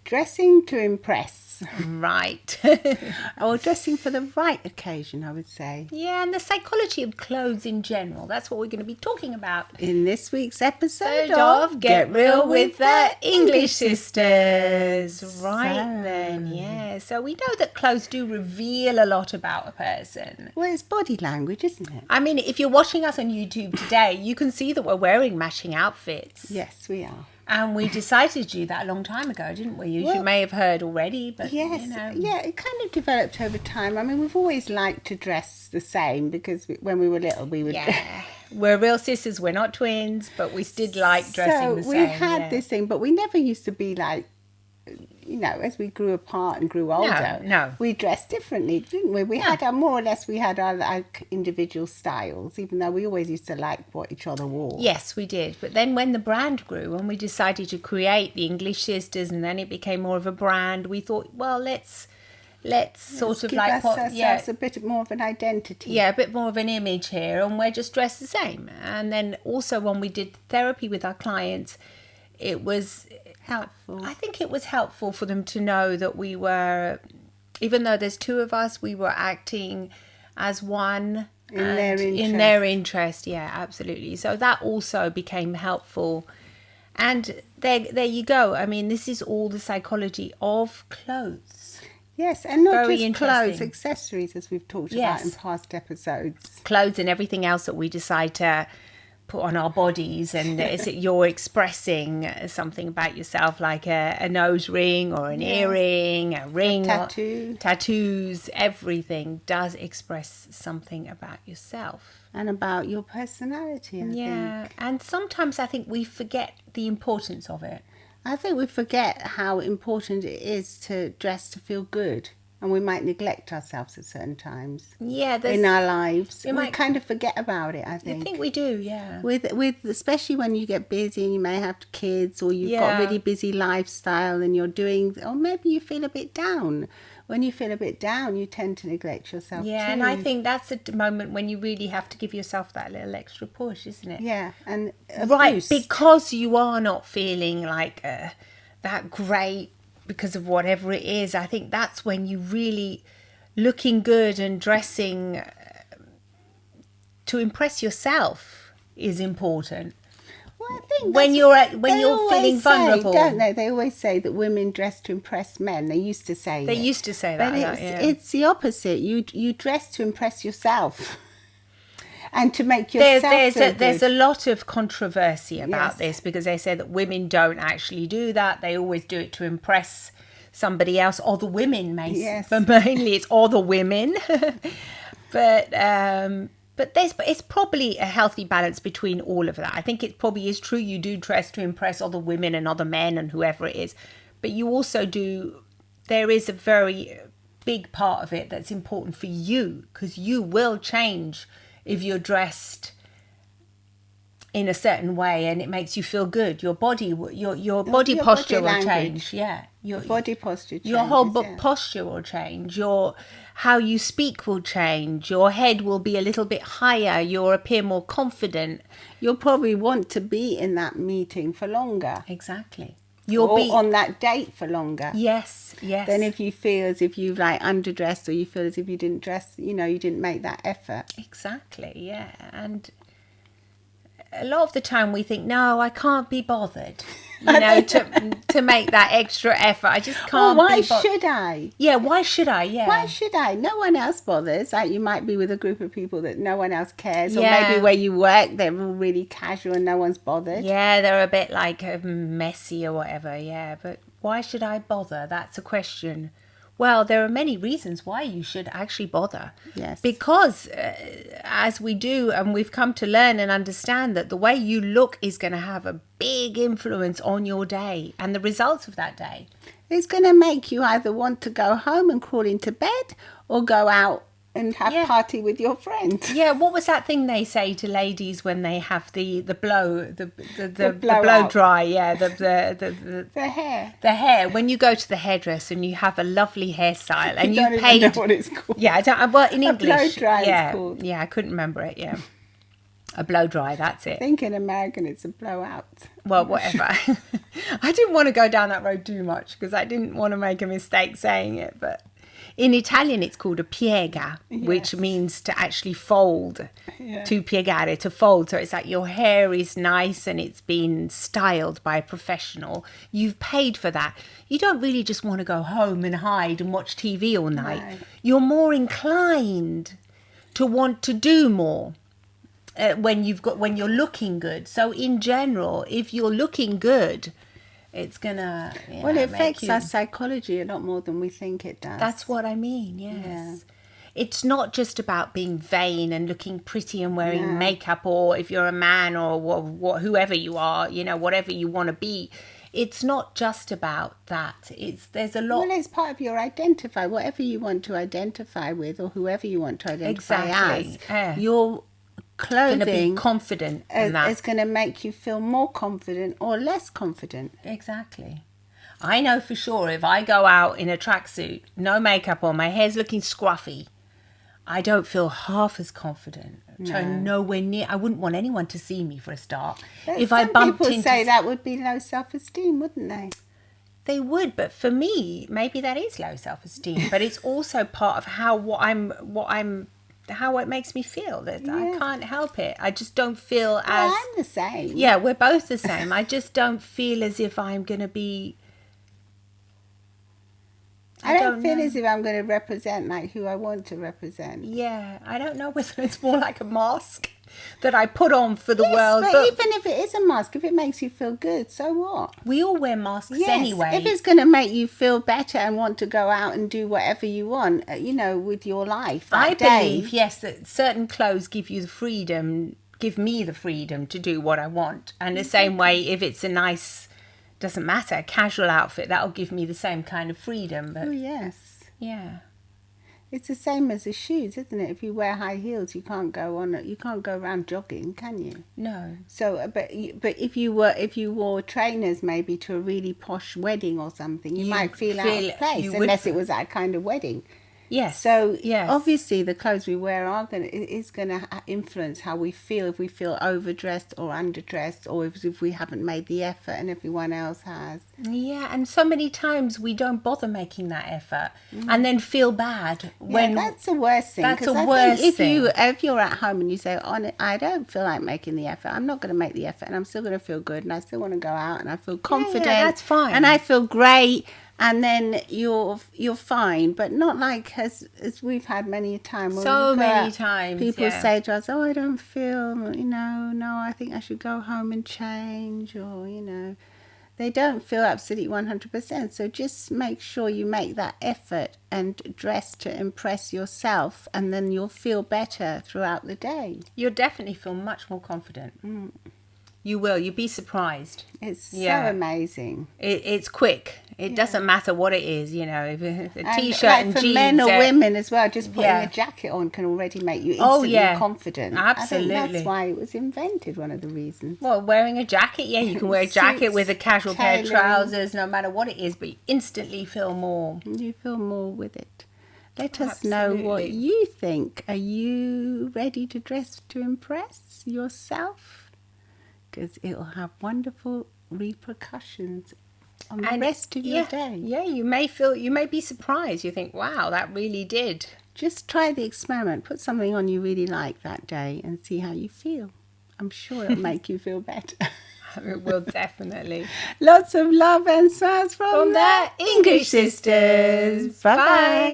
dressing to impress. Right. Or dressing for the right occasion, I would say. Yeah, and the psychology of clothes in general. That's what we're going to be talking about. In this week's episode of Get Real with the English Sisters. Right then, yeah. So we know that clothes do reveal a lot about a person. Well, it's body language, isn't it? I mean, if you're watching us on YouTube today, you can see that we're wearing matching outfits. Yes, we are. And we decided to do that a long time ago, didn't we? You may have heard already, but yes, you know. Yeah, it kind of developed over time. I mean, we've always liked to dress the same because when we were little, we would. Yeah, we're real sisters. We're not twins, but we did like dressing the same. So we had this thing, but we never used to be like, you know, as we grew apart and grew older, no. we dressed differently, didn't we? We had our individual styles, even though we always used to like what each other wore. Yes, we did. But then when the brand grew and we decided to create the English Sisters, and then it became more of a brand, we thought, well, let's sort of give like ourselves a bit more of an identity. Yeah, a bit more of an image here, and we're just dressed the same. And then also when we did therapy with our clients, it was helpful. I think it was helpful for them to know that we were, even though there's two of us, we were acting as one in their interest. Yeah, absolutely. So that also became helpful. And there you go. I mean, this is all the psychology of clothes. Yes, and not Very just clothes, accessories, as we've talked about in past episodes. Clothes and everything else that we decide to put on our bodies, and you're expressing something about yourself, like a nose ring or an earring, a ring, tattoos. Everything does express something about yourself and about your personality. I think. And sometimes I think we forget the importance of it. I think we forget how important it is to dress to feel good. And we might neglect ourselves at certain times. Yeah, in our lives, we kind of forget about it. I think. I think we do. Yeah. With especially when you get busy and you may have kids, or you've got a really busy lifestyle, and you're doing, or maybe you feel a bit down. When you feel a bit down, you tend to neglect yourself. Yeah, too. And I think that's a moment when you really have to give yourself that little extra push, isn't it? Yeah, and right, because you are not feeling like that great. Because of whatever it is, I think that's when you really looking good and dressing to impress yourself is important. Well, I think when you're feeling vulnerable, don't they? They always say that women dress to impress men. They used to say that. Used to say that. But it's the opposite. You dress to impress yourself. And to make yourself there's a lot of controversy about this, because they say that women don't actually do that. They always do it to impress somebody else, or the women, but mainly it's all the women. but it's probably a healthy balance between all of that. I think it probably is true. You do dress to impress other women and other men and whoever it is, but you also do. There is a very big part of it that's important for you, because you will change if you're dressed in a certain way and it makes you feel good. Your body posture will change. Yeah, your body posture changes. Your whole posture will change. How you speak will change. Your head will be a little bit higher. You'll appear more confident. You'll probably want to be in that meeting for longer. Exactly. You'll be on that date for longer. Yes. Than if you feel as if you've like underdressed, or you feel as if you didn't dress, you didn't make that effort. Exactly, yeah. And a lot of the time we think, no, I can't be bothered, to make that extra effort. I just can't. Why should I? Yeah, why should I? Yeah. Why should I? No one else bothers. Like, you might be with a group of people that no one else cares, or maybe where you work, they're all really casual and no one's bothered. Yeah, they're a bit like messy or whatever. Yeah, but why should I bother? That's a question. Well, there are many reasons why you should actually bother. Yes. Because as we do, and we've come to learn and understand that the way you look is going to have a big influence on your day and the results of that day. It's going to make you either want to go home and crawl into bed, or go out and have a party with your friends. Yeah, what was that thing they say to ladies when they have the blow dry? Yeah, the hair. The hair. When you go to the hairdresser and you have a lovely hairstyle and you paid. Know what it's called. Yeah, I don't. Well, in English, blow dry. It's called. Yeah, I couldn't remember it. Yeah. A blow dry, that's it. I think in American it's a blowout. Well, whatever. I didn't want to go down that road too much because I didn't want to make a mistake saying it. But in Italian, it's called a piega, which means to actually fold, to piegare, to fold. So it's like your hair is nice and it's been styled by a professional. You've paid for that. You don't really just want to go home and hide and watch TV all night. No. You're more inclined to want to do more. When you're looking good. So in general, if you're looking good, it's gonna it affects our psychology a lot more than we think it does. That's what I mean. Yes, it's not just about being vain and looking pretty and wearing makeup, or if you're a man or whoever you are, whatever you want to be. It's not just about that. There's a lot. Well, it's part of your identify, whatever you want to identify with, or whoever you want to identify as. Your clothing going to be confident in that. It's going to make you feel more confident or less confident. Exactly. I know for sure if I go out in a tracksuit, no makeup on, my hair's looking scruffy, I don't feel half as confident. So nowhere near. I wouldn't want anyone to see me for a start. But if I bumped people say that would be low self-esteem, wouldn't they? They would, but for me, maybe that is low self-esteem. But it's also part of how it makes me feel. That I can't help it. I just don't feel as... I'm the same. Yeah, we're both the same. I just don't feel as if I'm going to be... I don't feel as if I'm going to represent like who I want to represent. Yeah, I don't know whether it's more like a mask that I put on for the world. But even if it is a mask, if it makes you feel good, so what? We all wear masks anyway. If it's going to make you feel better and want to go out and do whatever you want, with your life I believe, that certain clothes give me the freedom to do what I want. And the same way, if it's a nice... doesn't matter, casual outfit, that'll give me the same kind of freedom. But yes. Yeah. It's the same as the shoes, isn't it? If you wear high heels, you can't go around jogging, can you? No. So, but if you wore trainers maybe to a really posh wedding or something, you might feel out of place unless it was that kind of wedding. Yes. So obviously the clothes we wear is going to influence how we feel, if we feel overdressed or underdressed, or if we haven't made the effort and everyone else has. Yeah, and so many times we don't bother making that effort and then feel bad when that's the worst thing. That's the worst thing. If you're at home and you say, I don't feel like making the effort, I'm not going to make the effort, and I'm still going to feel good, and I still want to go out, and I feel confident. Yeah, that's fine. And I feel great. And then you're fine, but not like as we've had many a time. So many times, people say to us, I don't feel, no, I think I should go home and change, or, they don't feel absolutely 100%. So just make sure you make that effort and dress to impress yourself, and then you'll feel better throughout the day. You'll definitely feel much more confident. You will. You'll be surprised. It's so amazing. It's quick. It doesn't matter what it is, if a T-shirt and for jeans. For men or women as well, just putting a jacket on can already make you instantly confident. Absolutely. I think that's why it was invented, one of the reasons. Well, wearing a jacket, you can wear a jacket with a casual pair of trousers, no matter what it is, but you instantly feel more. You feel more with it. Let us know what you think. Are you ready to dress to impress yourself? Because it will have wonderful repercussions on the rest of your day. Yeah, you may be surprised. You think, wow, that really did. Just try the experiment. Put something on you really like that day and see how you feel. I'm sure it'll make you feel better. It will definitely. Lots of love and smiles from the English sisters. Bye-bye.